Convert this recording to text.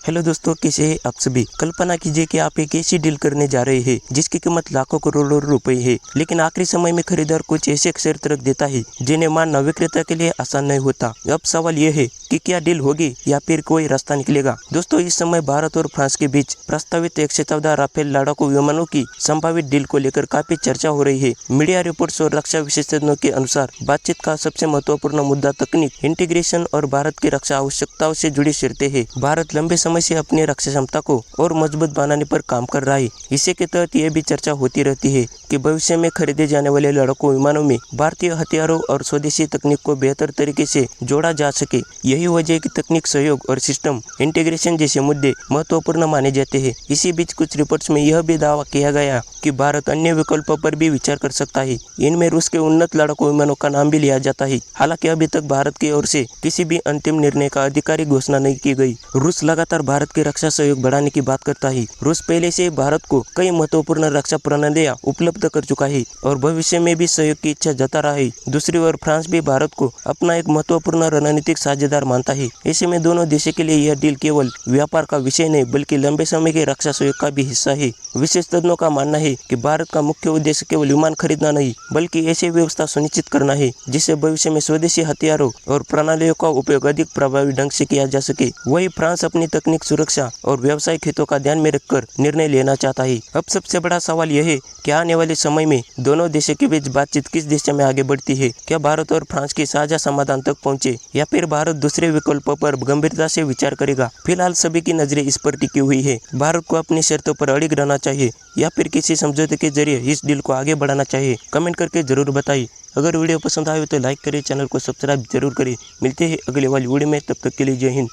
Hello दोस्तों, कैसे हैं आप सभी। कल्पना कीजिए कि आप एक ऐसी डील करने जा रहे हैं जिसकी कीमत लाखों करोड़ों रुपए है, लेकिन आखिरी समय में खरीदार कुछ ऐसे शर्त रख देता है जिन्हें मानना विक्रेता के लिए आसान नहीं होता। अब सवाल यह है कि क्या डील होगी या फिर कोई रास्ता निकलेगा। दोस्तों, इस समय भारत और फ्रांस के बीच प्रस्तावित F-17 राफेल लड़ाकू विमानों की संभावित डील को लेकर काफी चर्चा हो रही है। मीडिया रिपोर्ट्स और रक्षा विशेषज्ञों के अनुसार बातचीत का सबसे महत्वपूर्ण मुद्दा तकनीक, इंटीग्रेशन और भारत की रक्षा आवश्यकताओं से जुड़ी शर्तें हैं। भारत लंबे समय से अपनी रक्षा क्षमता को और मजबूत बनाने पर काम कर रहा है। इसी के तहत यह भी चर्चा होती रहती है कि भविष्य में खरीदे जाने वाले लड़ाकू विमानों में भारतीय हथियारों और स्वदेशी तकनीक को बेहतर तरीके से जोड़ा जा सके। यही वजह है कि तकनीक सहयोग और सिस्टम इंटीग्रेशन जैसे मुद्दे महत्वपूर्ण माने जाते हैं। इसी बीच कुछ रिपोर्ट्स में यह भी दावा किया गया कि भारत अन्य विकल्पों पर भी विचार कर सकता है। इनमें रूस के उन्नत लड़ाकू विमानों का नाम भी लिया जाता है। हालांकि अभी तक भारत की ओर से किसी भी अंतिम निर्णय का आधिकारिक घोषणा नहीं की गई। रूस लगातार भारत के रक्षा सहयोग बढ़ाने की बात करता है। रूस पहले से भारत को कई महत्वपूर्ण रक्षा प्रणालियां उपलब्ध कर चुका है और भविष्य में भी सहयोग की इच्छा जता रहा है। दूसरी ओर फ्रांस भी भारत को अपना एक महत्वपूर्ण रणनीतिक साझेदार मानता है। ऐसे में दोनों देशों के लिए यह डील केवल व्यापार का विषय नहीं बल्कि लंबे समय के रक्षा सहयोग का भी हिस्सा है। विशेषज्ञों का मानना है कि भारत का मुख्य उद्देश्य केवल विमान खरीदना नहीं बल्कि ऐसी व्यवस्था सुनिश्चित करना है जिससे भविष्य में स्वदेशी हथियारों और प्रणालियों का उपयोग अधिक प्रभावी ढंग से किया जा सके। वही फ्रांस अपनी तकनीक, सुरक्षा और व्यावसायिक हितों का ध्यान में रखकर निर्णय लेना चाहता है। अब सबसे बड़ा सवाल यह है कि आने वाले समय में दोनों देशों के बीच बातचीत किस दिशा में आगे बढ़ती है। क्या भारत और फ्रांस के साझा समाधान तक पहुंचे या फिर भारत दूसरे विकल्पों पर गंभीरता से विचार करेगा। फिलहाल सभी की नजरें इस पर टिकी हुई है। भारत को अपनी शर्तों पर अड़िग रहना चाहिए या फिर किसी समझौते के जरिए इस डील को आगे बढ़ाना चाहिए। कमेंट करके जरूर बताइए। अगर वीडियो पसंद आए तो लाइक करें, चैनल को सब्सक्राइब जरूर करें। मिलते हैं अगले वाली वीडियो में, तब तक के लिए जय हिंद।